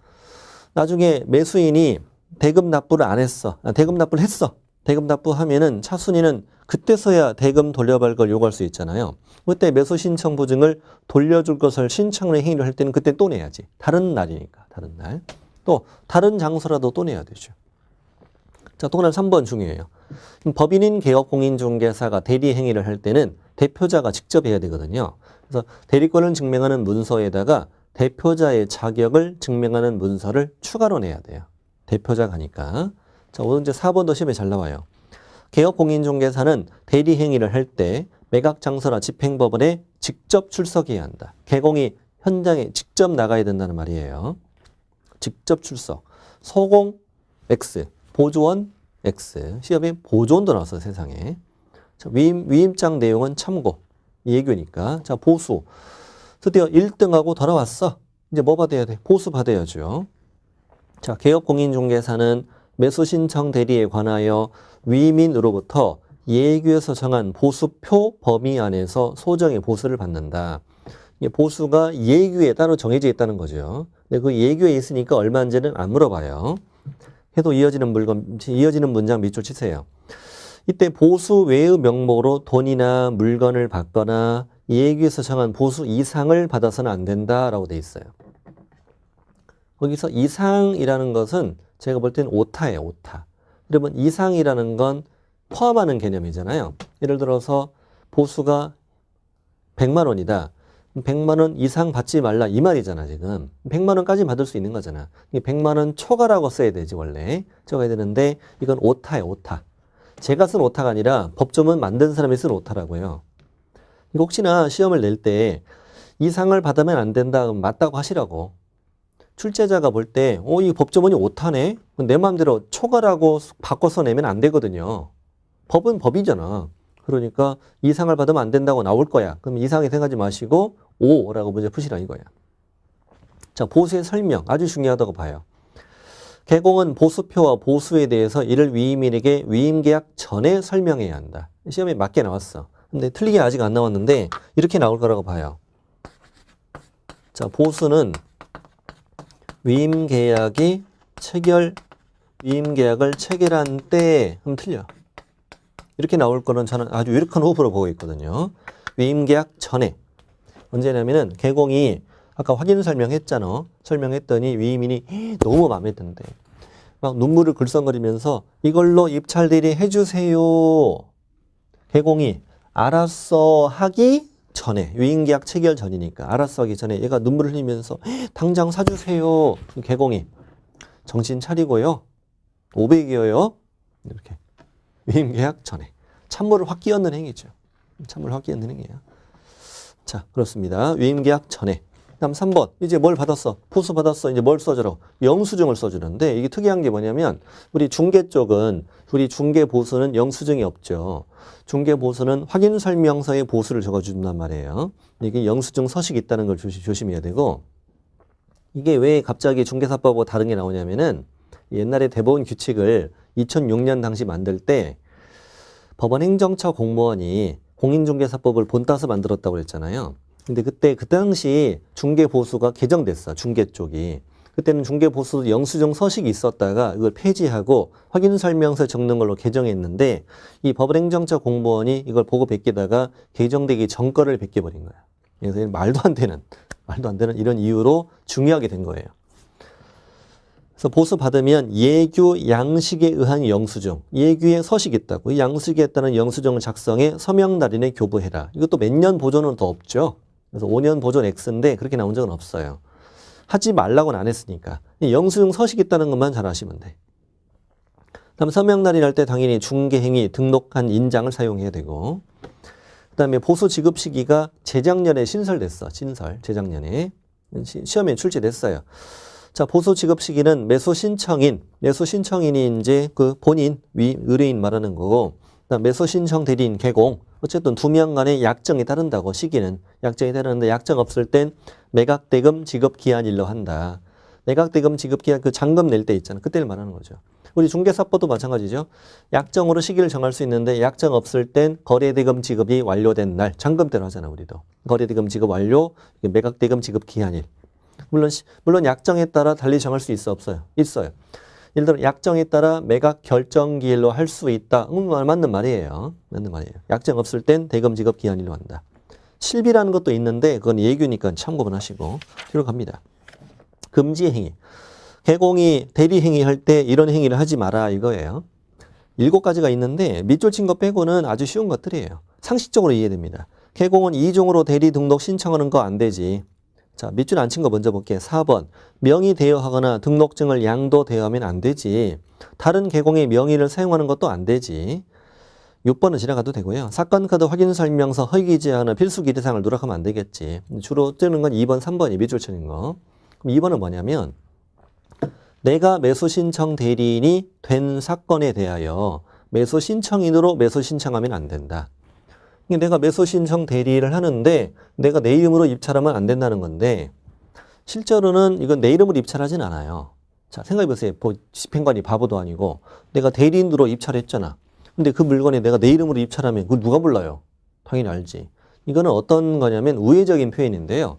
나중에 매수인이 대금 납부를 안 했어. 대금 납부를 했어. 대금 납부하면은 차순위는 그때서야 대금 돌려받을 걸 요구할 수 있잖아요. 그때 매수 신청 보증을 돌려줄 것을 신청을 행위를 할 때는 그때 또 내야지. 다른 날이니까. 다른 날. 또 다른 장소라도 또 내야 되죠. 자, 또 하나 3번 중요해요. 법인인 개업공인중개사가 대리 행위를 할 때는 대표자가 직접 해야 되거든요. 그래서 대리권을 증명하는 문서에다가 대표자의 자격을 증명하는 문서를 추가로 내야 돼요. 대표자가 하니까. 자, 오늘 이제 4번도 시험에 잘 나와요. 개업공인중개사는 대리 행위를 할 때 매각장소나 집행법원에 직접 출석해야 한다. 개공이 현장에 직접 나가야 된다는 말이에요. 직접 출석. 소공 X, 보조원 X. 시험에 보조원도 나왔어, 세상에. 자, 위임장 내용은 참고. 예규니까. 자, 보수. 드디어 1등하고 돌아왔어. 이제 뭐 받아야 돼? 보수 받아야죠. 자, 개업공인중개사는 매수신청 대리에 관하여 위임인으로부터 예규에서 정한 보수표 범위 안에서 소정의 보수를 받는다. 이게 보수가 예규에 따로 정해져 있다는 거죠. 근데 그 예규에 있으니까 얼마인지는 안 물어봐요. 해도 이어지는 문장 밑줄 치세요. 이때 보수 외의 명목으로 돈이나 물건을 받거나 예규에서 정한 보수 이상을 받아서는 안 된다라고 돼 있어요. 거기서 이상이라는 것은 제가 볼 때는 오타예요, 오타. 여러분, 이상이라는 건 포함하는 개념이잖아요. 예를 들어서 보수가 100만 원이다. 100만 원 이상 받지 말라 이 말이잖아, 지금. 100만 원까지 받을 수 있는 거잖아. 100만 원 초과라고 써야 되지, 원래. 적어야 되는데 이건 오타예요, 오타. 제가 쓴 오타가 아니라 법조문 만든 사람이 쓴 오타라고요. 이거 혹시나 시험을 낼 때 이상을 받으면 안 된다, 그럼 맞다고 하시라고. 출제자가 볼 때, 이 법조문이 오타네? 내 마음대로 초과라고 바꿔서 내면 안 되거든요. 법은 법이잖아. 그러니까 이상을 받으면 안 된다고 나올 거야. 그럼 이상이 생각하지 마시고 5라고 문제 푸시라 이거야. 자, 보수의 설명 아주 중요하다고 봐요. 개공은 보수표와 보수에 대해서 이를 위임인에게 위임계약 전에 설명해야 한다. 시험에 맞게 나왔어. 근데 틀리게 아직 안 나왔는데 이렇게 나올 거라고 봐요. 자, 보수는 위임계약을 체결한 때에 그럼 틀려. 이렇게 나올 거는 저는 아주 유력한 호흡으로 보고 있거든요. 위임계약 전에. 언제냐면은 개공이 아까 확인 설명했잖아. 설명했더니 위임인이 너무 마음에 든대. 막 눈물을 글썽거리면서 이걸로 입찰 대리 해주세요. 개공이 알았어 하기 전에, 위임계약 체결 전이니까 알았어 하기 전에 얘가 눈물을 흘리면서 당장 사주세요. 개공이 정신 차리고요. 500이에요. 이렇게. 위임계약 전에. 찬물을 확 끼얹는 행위죠. 찬물을 확 끼얹는 행위예요. 자, 그렇습니다. 위임계약 전에. 다음 3번. 이제 뭘 받았어? 보수 받았어. 이제 뭘 써주러? 영수증을 써주는데 이게 특이한 게 뭐냐면 우리 중개 쪽은 우리 중개 보수는 영수증이 없죠. 중개 보수는 확인 설명서에 보수를 적어준단 말이에요. 이게 영수증 서식이 있다는 걸 조심해야 되고 이게 왜 갑자기 중개사법하고 다른 게 나오냐면은 옛날에 대법원 규칙을 2006년 당시 만들 때 법원 행정처 공무원이 공인중개사법을 본따서 만들었다고 그랬잖아요. 근데 그때 그 당시 중개보수가 개정됐어. 중개 쪽이. 그때는 중개보수 영수증 서식이 있었다가 이걸 폐지하고 확인설명서 적는 걸로 개정했는데 이 법원행정처 공무원이 이걸 보고 베끼다가 개정되기 전 거를 베껴버린 거야. 그래서 말도 안 되는 이런 이유로 중요하게 된 거예요. 그래서 보수 받으면 예규 양식에 의한 영수증, 예규에 서식이 있다고. 이 양식에 따른 영수증을 작성해 서명날인에 교부해라. 이것도 몇 년 보존은 더 없죠. 그래서 5년 보존 X인데 그렇게 나온 적은 없어요. 하지 말라고는 안 했으니까. 영수증 서식이 있다는 것만 잘 아시면 돼. 다음 서명날인 할 때 당연히 중개행위 등록한 인장을 사용해야 되고 그 다음에 보수 지급 시기가 재작년에 신설됐어. 재작년에. 시험에 출제됐어요. 자, 보수 지급 시기는 매수 신청인이 이제 그 본인, 의뢰인 말하는 거고, 그다음 매수 신청 대리인 개공, 어쨌든 두 명 간의 약정이 다른다고, 시기는. 약정이 다르는데 약정 없을 땐 매각대금 지급 기한일로 한다. 매각대금 지급 기한 그 잔금 낼 때 있잖아. 그때를 말하는 거죠. 우리 중개사법도 마찬가지죠. 약정으로 시기를 정할 수 있는데 약정 없을 땐 거래대금 지급이 완료된 날, 잔금대로 하잖아, 우리도. 거래대금 지급 완료, 매각대금 지급 기한일. 물론 약정에 따라 달리 정할 수 있어, 없어요? 있어요. 예를 들어 약정에 따라 매각 결정기일로 할 수 있다. 맞는 말이에요. 약정 없을 땐 대금 지급 기한일로 한다. 실비라는 것도 있는데 그건 예규니까 참고만 하시고 뒤로 갑니다. 금지 행위. 개공이 대리 행위 할 때 이런 행위를 하지 마라 이거예요. 7가지가 있는데 밑줄 친 거 빼고는 아주 쉬운 것들이에요. 상식적으로 이해됩니다. 개공은 2종으로 대리 등록 신청하는 거 안 되지. 자, 밑줄 안 친 거 먼저 볼게요. 4번. 명의 대여하거나 등록증을 양도 대여하면 안 되지. 다른 개공의 명의를 사용하는 것도 안 되지. 6번은 지나가도 되고요. 사건카드 확인 설명서 허위 제한은 필수 기재사항을 누락하면 안 되겠지. 주로 뜨는 건 2번, 3번이 밑줄 치는 거. 그럼 2번은 뭐냐면 내가 매수 신청 대리인이 된 사건에 대하여 매수 신청인으로 매수 신청하면 안 된다. 내가 매수 신청 대리를 하는데 내가 내 이름으로 입찰하면 안 된다는 건데 실제로는 이건 내 이름으로 입찰하진 않아요. 자, 생각해 보세요. 집행관이 바보도 아니고 내가 대리인으로 입찰했잖아. 근데 그 물건에 내가 내 이름으로 입찰하면 그걸 누가 몰라요? 당연히 알지. 이거는 어떤 거냐면 우회적인 표현인데요.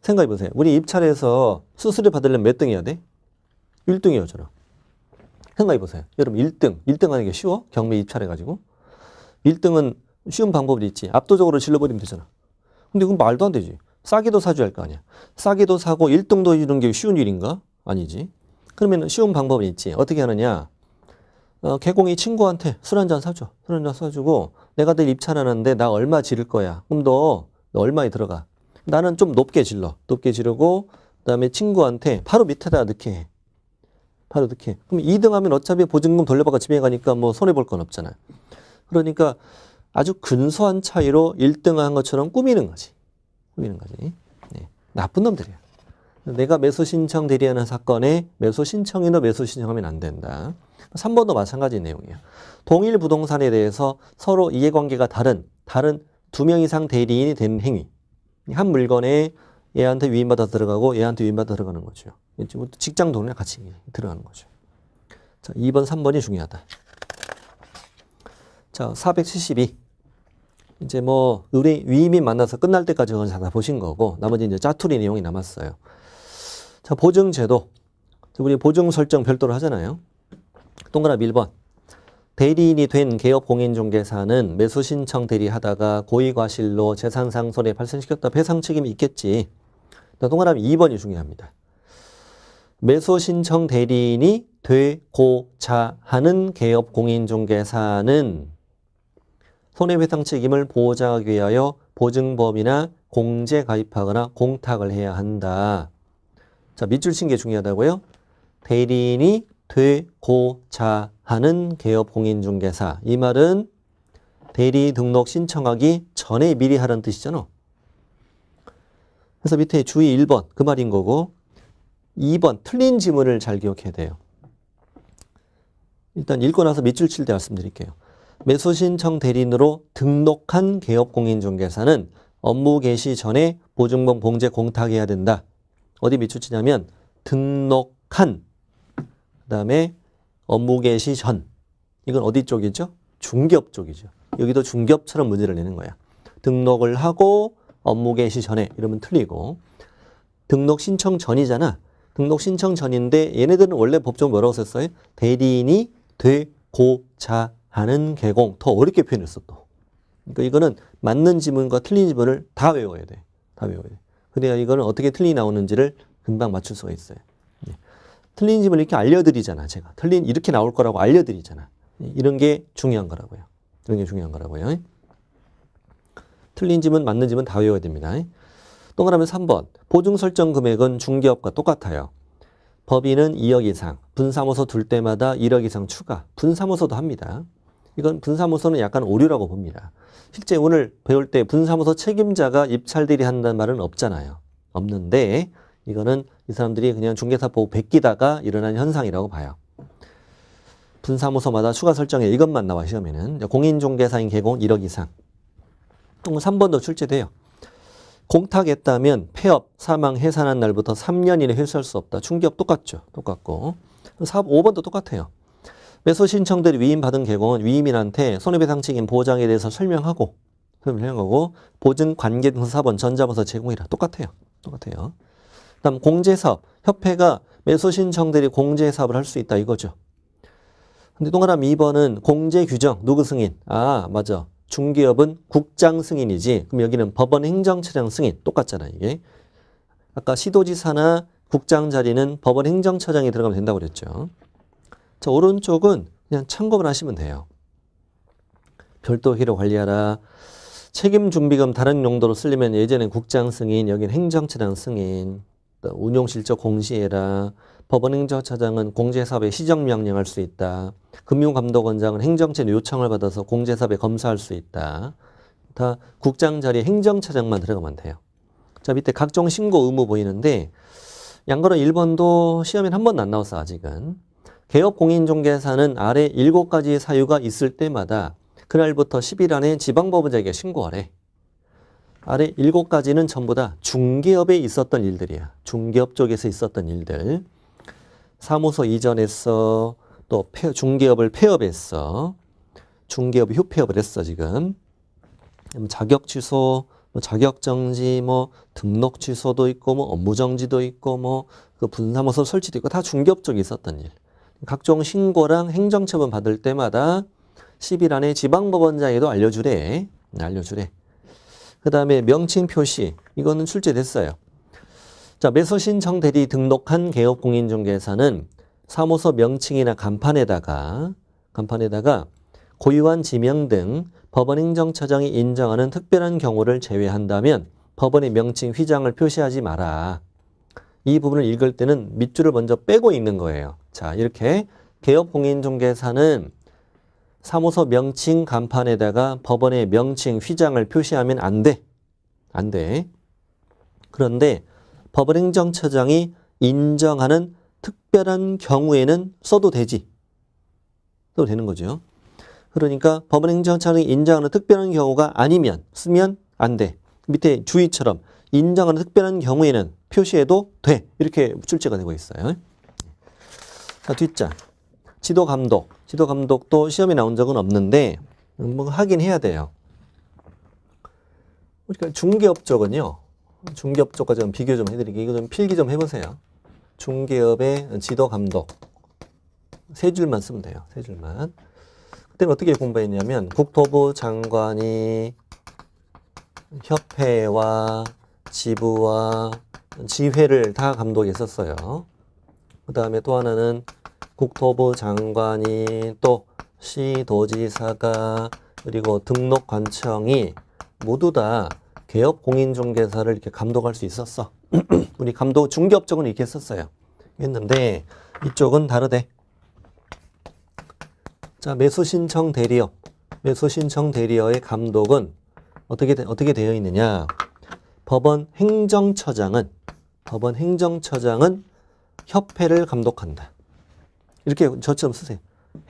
생각해 보세요. 우리 입찰에서 수수료 받으려면 몇 등 해야 돼? 1등이요, 저는. 생각해 보세요. 여러분 1등 하는 게 쉬워? 경매 입찰해가지고. 1등은 쉬운 방법이 있지. 압도적으로 질러버리면 되잖아. 근데 그건 말도 안 되지. 싸게도 사줘야 할 거 아니야. 싸게도 사고 1등도 이루는 게 쉬운 일인가? 아니지. 그러면 쉬운 방법이 있지. 어떻게 하느냐. 개공이 친구한테 술 한잔 사줘. 술 한잔 사주고 내가 늘 입찰하는데 나 얼마 지를 거야. 그럼 너 얼마에 들어가. 나는 좀 높게 질러. 높게 지르고 그다음에 친구한테 바로 밑에다 넣게 해. 바로 넣게. 그럼 2등 하면 어차피 보증금 돌려받고 집에 가니까 뭐 손해볼 건 없잖아. 그러니까 아주 근소한 차이로 1등한 것처럼 꾸미는 거지. 네. 나쁜 놈들이야. 내가 매수 신청 대리하는 사건에 매수 신청인으로 매수 신청하면 안 된다. 3번도 마찬가지 내용이에요. 동일 부동산에 대해서 서로 이해관계가 다른 2명 이상 대리인이 된 행위. 한 물건에 얘한테 위임받아 들어가고 얘한테 위임받아 들어가는 거죠. 직장 돈이랑 같이 들어가는 거죠. 자, 2번, 3번이 중요하다. 자, 472. 이제 뭐 우리 위임이 만나서 끝날 때까지 그건 다 보신 거고 나머지 이제 짜투리 내용이 남았어요. 자, 보증제도. 우리 보증 설정 별도로 하잖아요. 동그라미 1번. 대리인이 된 개업공인중개사는 매수신청 대리하다가 고의과실로 재산상 손해 발생시켰다 배상 책임이 있겠지. 동그라미 2번이 중요합니다. 매수신청 대리인이 되고자 하는 개업공인중개사는 손해배상 책임을 보장하기 위하여 보증법이나 공제 가입하거나 공탁을 해야 한다. 자, 밑줄 친 게 중요하다고요? 대리인이 되고자 하는 개업공인중개사. 이 말은 대리 등록 신청하기 전에 미리 하라는 뜻이잖아. 그래서 밑에 주의 1번 그 말인 거고 2번 틀린 지문을 잘 기억해야 돼요. 일단 읽고 나서 밑줄 칠 때 말씀드릴게요. 매수신청 대리인으로 등록한 개업공인중개사는 업무 개시 전에 보증법 공제 공탁해야 된다. 어디 밑줄 치냐면 등록한 그 다음에 업무 개시 전. 이건 어디 쪽이죠? 중개업 쪽이죠. 여기도 중개업처럼 문제를 내는 거야. 등록을 하고 업무 개시 전에 이러면 틀리고 등록 신청 전이잖아. 등록 신청 전인데 얘네들은 원래 법적으로 뭐라고 썼어요? 대리인이 되고자 하는 개공. 더 어렵게 표현했어 또. 그러니까 이거는 맞는 지문과 틀린 지문을 다 외워야 돼. 다 외워야 돼. 그래야 이거는 어떻게 틀리 나오는지를 금방 맞출 수가 있어요. 틀린 지문을 이렇게 알려드리잖아, 제가. 이렇게 나올 거라고 알려드리잖아. 이런 게 중요한 거라고요. 이런 게 중요한 거라고요. 틀린 지문, 맞는 지문 다 외워야 됩니다. 동그라미 3번. 보증 설정 금액은 중개업과 똑같아요. 법인은 2억 이상, 분사무소 둘 때마다 1억 이상 추가. 분사무소도 합니다. 이건 분사무소는 약간 오류라고 봅니다. 실제 오늘 배울 때 분사무소 책임자가 입찰대리 한다는 말은 없잖아요. 없는데 이거는 이 사람들이 그냥 중개사 보고 베끼다가 일어난 현상이라고 봐요. 분사무소마다 추가 설정에 이것만 나와 시험에는. 공인중개사인 개공 1억 이상. 3번도 출제돼요. 공탁했다면 폐업, 사망, 해산한 날부터 3년 이내 회수할 수 없다. 중개업 똑같죠. 똑같고. 5번도 똑같아요. 매수 신청들이 위임받은 개공은 위임인한테 손해배상 책임 보장에 대해서 설명하고 보증 관계 등서 4번 전자문서 제공이라 똑같아요. 똑같아요. 그다음 공제사업, 협회가 매수 신청들이 공제사업을 할 수 있다 이거죠. 근데 동그라미 2번은 공제 규정 누구 승인? 아, 맞아. 중개업은 국장 승인이지. 그럼 여기는 법원 행정처장 승인 똑같잖아 이게. 아까 시도지사나 국장 자리는 법원 행정처장이 들어가면 된다고 그랬죠. 자, 오른쪽은 그냥 참고만 하시면 돼요. 별도 회로 관리하라. 책임 준비금 다른 용도로 쓰려면 예전엔 국장 승인, 여기는 행정처장 승인. 운용실적 공시해라. 법원 행정처장은 공제사업에 시정명령할 수 있다. 금융감독원장은 행정처의 요청을 받아서 공제사업에 검사할 수 있다. 다 국장 자리에 행정처장만 들어가면 돼요. 자, 밑에 각종 신고 의무 보이는데 양거로 1번도 시험엔 한 번도 안 나왔어 아직은. 개업공인중개사는 아래 7가지 사유가 있을 때마다 그날부터 10일 안에 지방법원장에게 신고하래. 아래 7가지는 전부 다 중개업에 있었던 일들이야. 중개업 쪽에서 있었던 일들. 사무소 이전했어. 또 중개업을 폐업했어. 중개업이 휴폐업을 했어 지금. 자격 취소, 자격 정지, 등록 취소도 있고, 업무 정지도 있고, 그 분사무소 설치도 있고 다 중개업 쪽에 있었던 일. 각종 신고랑 행정처분 받을 때마다 10일 안에 지방법원장에도 알려주래. 알려주래. 그 다음에 명칭 표시. 이거는 출제됐어요. 자, 매수신청 대리 등록한 개업공인중개사는 사무소 명칭이나 간판에다가 고유한 지명 등 법원 행정처장이 인정하는 특별한 경우를 제외한다면 법원의 명칭 휘장을 표시하지 마라. 이 부분을 읽을 때는 밑줄을 먼저 빼고 읽는 거예요. 자, 이렇게 개업공인중개사는 사무소 명칭 간판에다가 법원의 명칭 휘장을 표시하면 안 돼. 안 돼. 그런데 법원 행정처장이 인정하는 특별한 경우에는 써도 되지. 써도 되는 거죠. 그러니까 법원 행정처장이 인정하는 특별한 경우가 아니면 쓰면 안 돼. 밑에 주의처럼 인정하는 특별한 경우에는 표시해도 돼. 이렇게 출제가 되고 있어요. 자, 뒷장. 지도 감독. 지도 감독도 시험에 나온 적은 없는데 뭐 하긴 해야 돼요. 그러니까 중개업 쪽은요. 중개업 쪽과 좀 비교 좀 해드릴게요. 이거 좀 필기 좀 해보세요. 중개업의 지도 감독. 세 줄만 쓰면 돼요. 세 줄만. 그때는 어떻게 공부했냐면 국토부 장관이 협회와 지부와 지회를 다 감독했었어요. 그 다음에 또 하나는 국토부 장관이 또 시도지사가 그리고 등록관청이 모두 다 개업 공인중개사를 이렇게 감독할 수 있었어. 우리 감독 중개업 쪽은 이렇게 했었어요. 했는데 이쪽은 다르대. 자, 매수신청 대리업. 매수신청 대리어의 감독은 어떻게 되어 있느냐? 법원 행정처장은 협회를 감독한다. 이렇게 저처럼 쓰세요.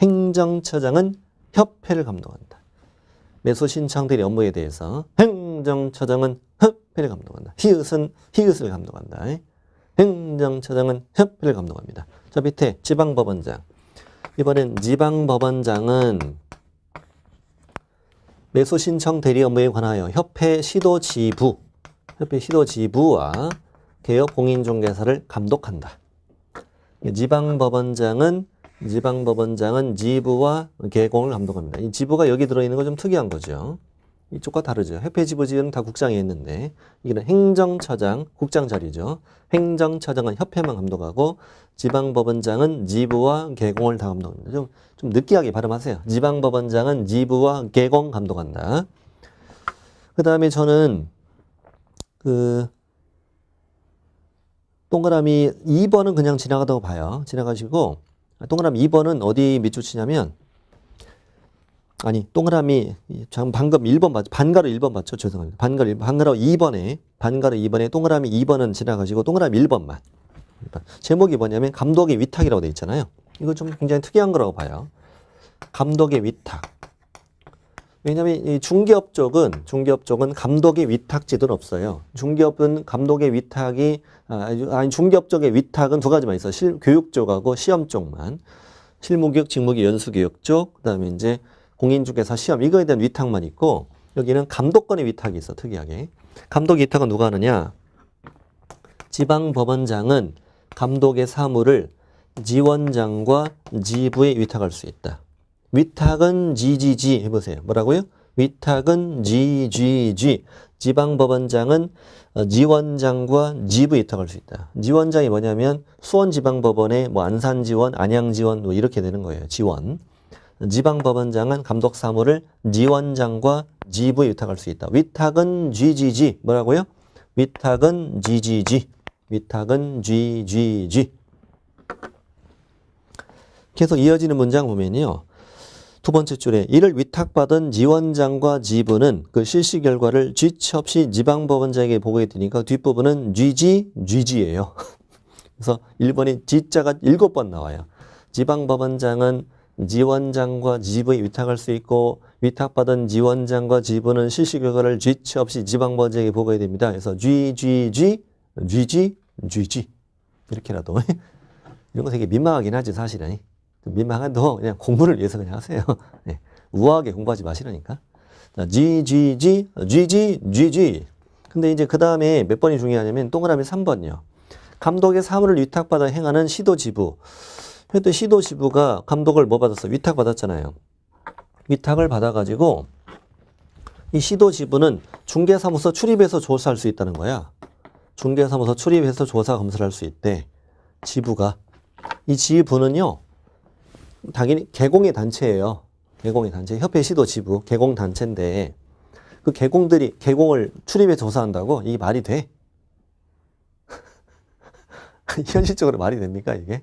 행정처장은 협회를 감독한다. 매수신청 대리 업무에 대해서 행정처장은 협회를 감독한다. 히읗을 감독한다. 행정처장은 협회를 감독합니다. 저 밑에 지방법원장. 이번엔 지방법원장은 매수신청 대리 업무에 관하여 협회 시도지부와 개업 공인중개사를 감독한다. 지방법원장은 지부와 개공을 감독합니다. 이 지부가 여기 들어있는 거 좀 특이한 거죠. 이쪽과 다르죠. 협회 지부지는 다 국장이 있는데 이거는 행정처장, 국장 자리죠. 행정처장은 협회만 감독하고 지방법원장은 지부와 개공을 다 감독합니다. 좀 느끼하게 발음하세요. 지방법원장은 지부와 개공 감독한다. 그 다음에 저는 동그라미 2번은 그냥 지나가다고 봐요. 지나가시고 동그라미 2번은 어디 밑줄 치냐면 아니 동그라미 방금 1번 맞죠? 반가로 1번 맞죠? 죄송합니다. 반가로 2번에 동그라미 2번은 지나가시고 동그라미 1번만. 제목이 뭐냐면 감독의 위탁이라고 되어 있잖아요. 이거 좀 굉장히 특이한 거라고 봐요. 감독의 위탁. 왜냐하면 이 중개업 쪽은 감독의 위탁제도는 없어요. 중개업은 감독의 위탁이 중개업 쪽의 위탁은 두 가지만 있어요. 교육 쪽하고 시험 쪽만. 실무교육, 직무교육, 연수교육 쪽, 그다음에 이제 공인중개사 시험 이거에 대한 위탁만 있고 여기는 감독권의 위탁이 있어 특이하게. 감독 위탁은 누가 하느냐? 지방법원장은 감독의 사무를 지원장과 지부에 위탁할 수 있다. 위탁은 GGG 해보세요. 뭐라고요? 위탁은 GGG. 지방법원장은 지원장과 지부에 위탁할 수 있다. 지원장이 뭐냐면 수원지방법원의 뭐 안산지원, 안양지원 뭐 이렇게 되는 거예요. 지원. 지방법원장은 감독 사무를 지원장과 지부에 위탁할 수 있다. 위탁은 GGG. 뭐라고요? 위탁은 GGG. 위탁은 GGG. 계속 이어지는 문장 보면요. 두 번째 줄에 이를 위탁받은 지원장과 지부는 그 실시 결과를 쥐치 없이 지방법원장에게 보고해 드리니까 뒷부분은 GG예요. 그래서 1번에 G자가 7번 나와요. 지방법원장은 지원장과 지부에 위탁할 수 있고 위탁받은 지원장과 지부는 실시 결과를 쥐치 없이 지방법원장에게 보고해 됩니다. 그래서 GGG 이렇게라도 이런 거 되게 민망하긴 하지 사실은. 민망한도 그냥 공부를 위해서 그냥 하세요. 네. 우아하게 공부하지 마시라니까. 자, GGG. 근데 이제 그 다음에 몇 번이 중요하냐면 동그라미 3번이요. 감독의 사무를 위탁받아 행하는 시도지부. 그때 시도지부가 감독을 뭐 받았어? 위탁받았잖아요. 위탁을 받아가지고 이 시도지부는 중개사무소 출입해서 조사할 수 있다는 거야. 중개사무소 출입해서 조사 검사를 할 수 있대. 지부가. 이 지부는요. 당연히 개공의 단체예요. 개공의 단체. 협회 시도 지부 개공 단체인데 그 개공들이 개공을 출입해서 조사한다고? 이게 말이 돼? 현실적으로 말이 됩니까 이게?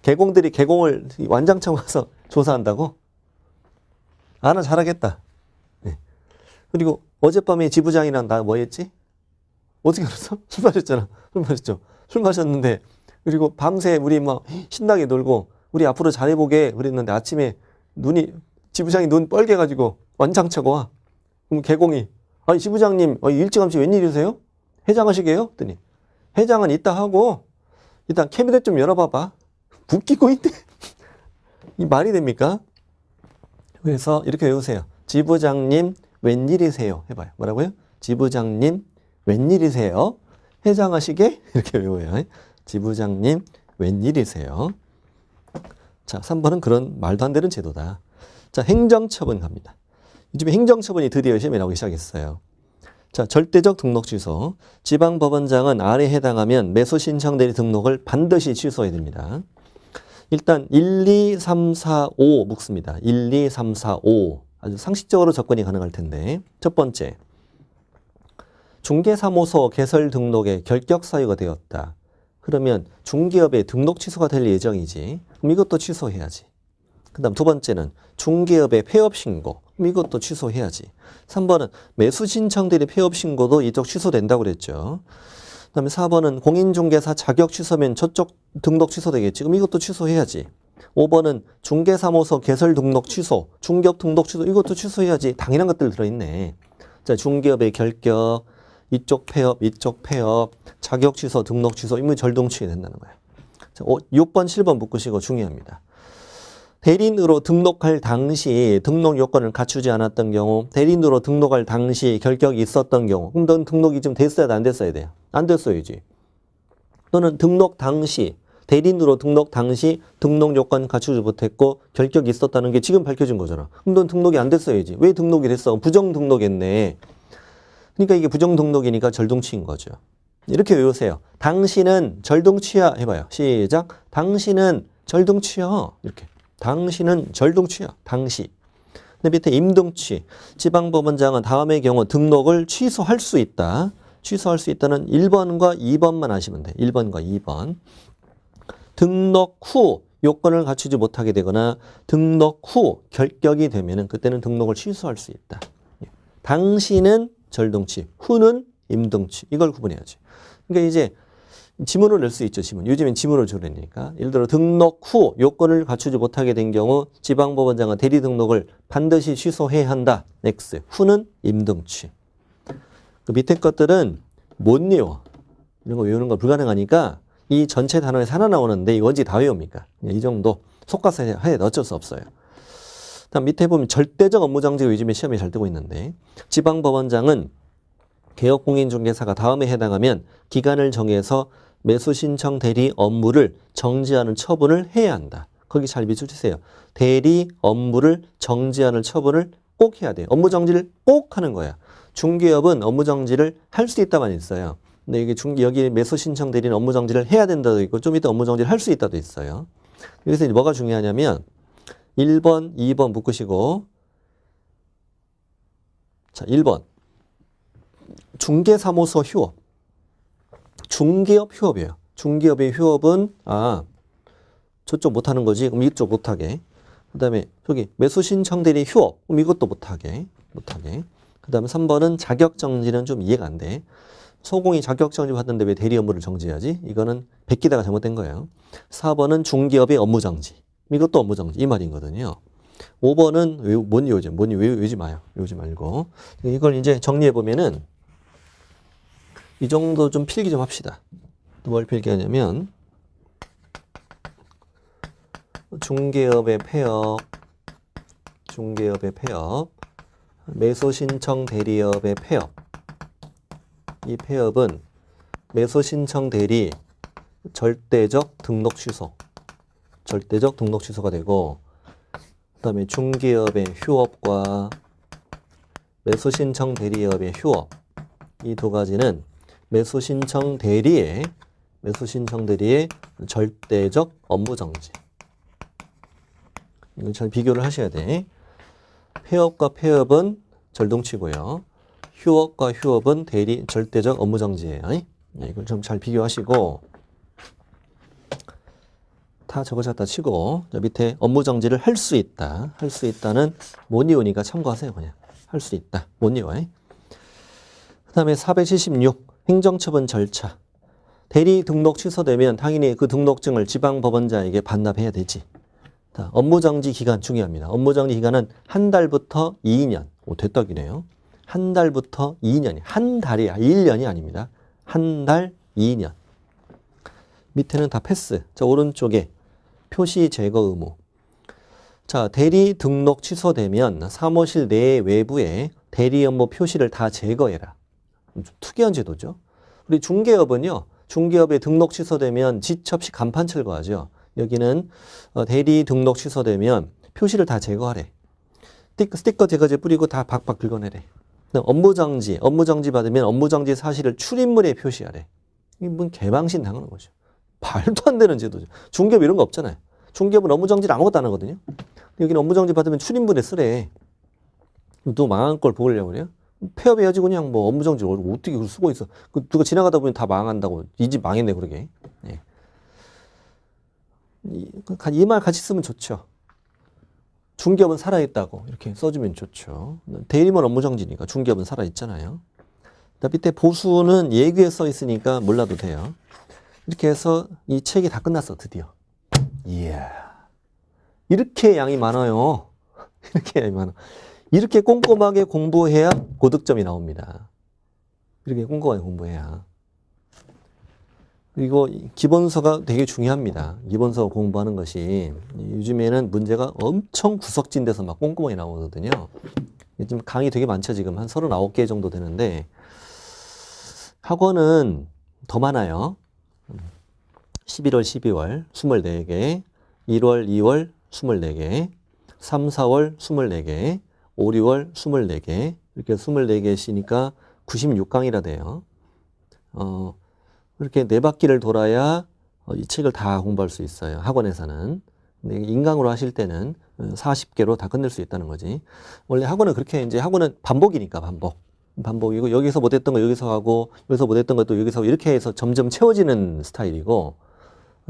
개공들이 개공을 완장청 와서 조사한다고? 나 잘하겠다. 네. 그리고 어젯밤에 지부장이랑 나 뭐 했지? 어떻게 알았어? 술 마셨잖아. 술 마셨죠. 술 마셨는데 그리고 밤새 우리 막 신나게 놀고 우리 앞으로 잘해보게 그랬는데 아침에 지부장이 눈 뻘개가지고 완장차고 와. 그럼 개공이 아니 지부장님 일찌감치 웬일이세요? 해장하시게요? 했더니 해장은 이따 하고 일단 캐비넷 좀 열어봐봐. 웃기고 있대. 이 말이 됩니까? 그래서 이렇게 외우세요. 지부장님 웬일이세요? 해봐요. 뭐라고요? 지부장님 웬일이세요? 해장하시게? 이렇게 외워요. 지부장님 웬일이세요? 자, 3번은 그런 말도 안 되는 제도다. 자, 행정처분 갑니다. 요즘에 행정처분이 드디어 시험에 나오기 시작했어요. 자, 절대적 등록 취소. 지방법원장은 아래에 해당하면 매수 신청 대리 등록을 반드시 취소해야 됩니다. 일단 1, 2, 3, 4, 5 묵습니다. 1, 2, 3, 4, 5. 아주 상식적으로 접근이 가능할 텐데. 첫 번째, 중개사무소 개설 등록에 결격 사유가 되었다. 그러면 중개업의 등록 취소가 될 예정이지. 그럼 이것도 취소해야지. 그 다음 두 번째는 중개업의 폐업 신고. 그럼 이것도 취소해야지. 3번은 매수 신청 대리 폐업 신고도 이쪽 취소된다고 그랬죠. 그 다음에 4번은 공인중개사 자격 취소면 저쪽 등록 취소되겠지. 그럼 이것도 취소해야지. 5번은 중개사무소 개설 등록 취소, 중개업 등록 취소 이것도 취소해야지. 당연한 것들 들어있네. 자, 중개업의 결격, 이쪽 폐업, 자격 취소, 등록 취소, 이미 절동치게 된다는 거예요. 자, 6번, 7번 묶으시고 중요합니다. 대리인으로 등록할 당시 등록 요건을 갖추지 않았던 경우, 대리인으로 등록할 당시 결격이 있었던 경우, 그럼 넌 등록이 좀 됐어야 돼, 안 됐어야 돼요? 안 됐어야지. 너는 등록 당시, 대리인으로 등록 당시 등록 요건 갖추지 못했고 결격이 있었다는 게 지금 밝혀진 거잖아. 그럼 넌 등록이 안 됐어야지. 왜 등록이 됐어? 부정 등록했네. 그러니까 이게 부정 등록이니까 절동치인 거죠. 이렇게 외우세요. 당신은 절동치야 해봐요. 시작. 당신은 절동치야. 이렇게. 당신은 절동치야. 당시. 근데 밑에 임등치. 지방법원장은 다음의 경우 등록을 취소할 수 있다. 취소할 수 있다는 1번과 2번만 아시면 돼. 1번과 2번. 등록 후 요건을 갖추지 못하게 되거나 등록 후 결격이 되면은 그때는 등록을 취소할 수 있다. 당신은 절동치, 후는 임등치. 이걸 구분해야지. 그러니까 이제 지문을 낼 수 있죠. 지문. 요즘엔 지문을 줘내니까. 예를 들어 등록 후 요건을 갖추지 못하게 된 경우 지방법원장은 대리 등록을 반드시 취소해야 한다. X. 후는 임등치. 그 밑에 것들은 못 외워. 이런 거 외우는 거 불가능하니까 이 전체 단어에서 하나 나오는데 이거 언제 다 외웁니까? 이 정도 속가서 해야 어쩔 수 없어요. 다음 밑에 보면 절대적 업무정지가 요즘에 시험에 잘 뜨고 있는데 지방법원장은 개업공인중개사가 다음에 해당하면 기간을 정해서 매수신청 대리 업무를 정지하는 처분을 해야 한다. 거기 잘 비춰주세요. 대리 업무를 정지하는 처분을 꼭 해야 돼요. 업무정지를 꼭 하는 거야. 중개업은 업무정지를 할 수 있다만 있어요. 근데 이게 여기 매수신청 대리는 업무정지를 해야 된다도 있고 좀 이따 업무정지를 할 수 있다도 있어요. 그래서 뭐가 중요하냐면 1번, 2번 묶으시고 자, 1번 중개사무소 휴업. 중개업 휴업이에요. 중개업의 휴업은 저쪽 못하는 거지. 그럼 이쪽 못하게. 그 다음에 저기 매수신청 대리 휴업. 그럼 이것도 못하게. 그 다음에 3번은 자격정지는 좀 이해가 안 돼. 소공이 자격정지 받는데 왜 대리 업무를 정지해야지? 이거는 베끼다가 잘못된 거예요. 4번은 중개업의 업무정지. 이것도 업무정지. 이 말이거든요. 5번은 못 외우죠. 외우지 마요. 외우지 말고. 이걸 이제 정리해보면은 이 정도 좀 필기 좀 합시다. 뭘 필기하냐면 중개업의 폐업, 매수신청 대리업의 폐업. 이 폐업은 매수신청 대리 절대적 등록 취소가 되고 그 다음에 중개업의 휴업과 매수신청 대리업의 휴업 이 두 가지는 매수신청 대리의 절대적 업무정지. 이걸 잘 비교를 하셔야 돼. 폐업과 폐업은 절동치고요. 휴업과 휴업은 대리 절대적 업무정지예요. 이걸 좀 잘 비교하시고 다 저거 갖다 치고 저 밑에 업무정지를 할 수 있다. 할 수 있다는 못 외우니까 참고하세요. 그냥 할 수 있다. 못 외워. 그 다음에 476 행정처분 절차. 대리 등록 취소되면 당연히 그 등록증을 지방법원장에게 반납해야 되지. 자, 업무정지 기간 중요합니다. 업무정지 기간은 한 달부터 2년. 대떡이네요. 한 달부터 2년이. 한 달이야. 1년이 아닙니다. 한 달, 2년. 밑에는 다 패스. 자, 오른쪽에 표시 제거 의무. 자, 대리 등록 취소되면 사무실 내 외부에 대리 업무 표시를 다 제거해라. 좀 특이한 제도죠. 우리 중개업은요. 중개업에 등록 취소되면 지체 없이 간판 철거하죠. 여기는 대리 등록 취소되면 표시를 다 제거하래. 스티커 제거제 뿌리고 다 박박 긁어내래. 업무정지 받으면 업무정지 사실을 출입물에 표시하래. 이건 개방신 당하는 거죠. 말도 안 되는 제도죠. 중개업 이런 거 없잖아요. 중개업은 업무정지를 아무것도 안 하거든요. 여기는 업무정지 받으면 출입물에 쓰래. 또 망한 걸 보려고 그래요? 폐업해야지 그냥 뭐 업무정지를 어떻게 그걸 쓰고 있어. 누가 지나가다 보면 다 망한다고. 이 집 망했네 그러게. 네. 이 말 같이 쓰면 좋죠. 중개업은 살아있다고 이렇게 써주면 좋죠. 대리만 업무정지니까 중개업은 살아있잖아요. 밑에 보수는 예규에 써 있으니까 몰라도 돼요. 이렇게 해서 이 책이 다 끝났어 드디어. 이야, 이렇게 양이 많아요. 이렇게 양이 많아. 이렇게 꼼꼼하게 공부해야 고득점이 나옵니다. 이렇게 꼼꼼하게 공부해야. 그리고 기본서가 되게 중요합니다. 기본서 공부하는 것이 요즘에는 문제가 엄청 구석진 데서 막 꼼꼼하게 나오거든요. 지금 강의 되게 많죠. 지금 한 39개 정도 되는데 학원은 더 많아요. 11월, 12월 24개, 1월, 2월 24개, 3, 4월 24개, 5, 6월 24개 이렇게 24개시니까 96강이라 돼요. 이렇게 4바퀴를 돌아야 이 책을 다 공부할 수 있어요. 학원에서는. 근데 인강으로 하실 때는 40개로 다 끝낼 수 있다는 거지. 원래 학원은 그렇게 이제 학원은 반복이니까 반복이고 여기서 못했던 거 여기서 하고 여기서 못했던 것도 여기서 하고 이렇게 해서 점점 채워지는 스타일이고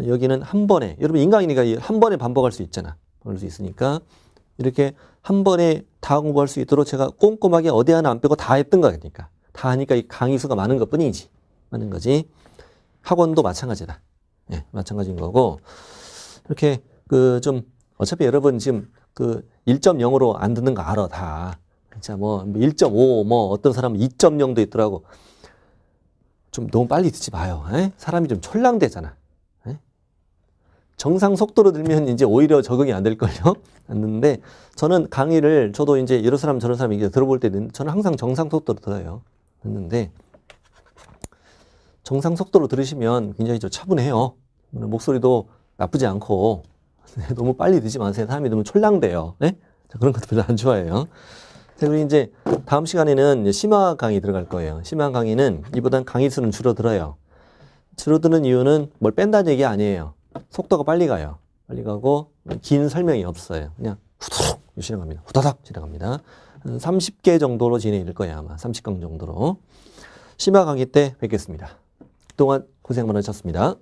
여기는 한 번에 여러분 인강이니까 한 번에 반복할 수 있잖아. 그럴 수 있으니까 이렇게 한 번에 다 공부할 수 있도록 제가 꼼꼼하게 어디 하나 안 빼고 다 했던 거니까 다 하니까 이 강의 수가 많은 것 뿐이지. 많은 거지. 학원도 마찬가지다. 예, 마찬가지인 거고 이렇게 좀 어차피 여러분 지금 1.0으로 안 듣는 거 알아 다. 진짜 뭐 1.5 뭐 어떤 사람은 2.0도 있더라고. 좀 너무 빨리 듣지 마요. 에? 사람이 좀 촐랑대잖아. 에? 정상 속도로 들면 이제 오히려 적응이 안 될걸요. 안는데 저는 강의를 저도 이제 이런 사람 저런 사람 이제 들어볼 때는 저는 항상 정상 속도로 들어요. 듣는데 정상 속도로 들으시면 굉장히 좀 차분해요. 목소리도 나쁘지 않고 너무 빨리 듣지 마세요. 사람이 너무 촐랑대요. 네? 그런 것도 별로 안 좋아해요. 그리고 이제 다음 시간에는 심화 강의 들어갈 거예요. 심화 강의는 이보단 강의 수는 줄어들어요. 줄어드는 이유는 뭘 뺀다는 얘기 아니에요. 속도가 빨리 가요. 빨리 가고 긴 설명이 없어요. 그냥 후다닥 지나갑니다. 후다닥 지나갑니다. 30개 정도로 진행될 거예요. 아마 30강 정도로. 심화 강의 때 뵙겠습니다. 그동안 고생 많으셨습니다.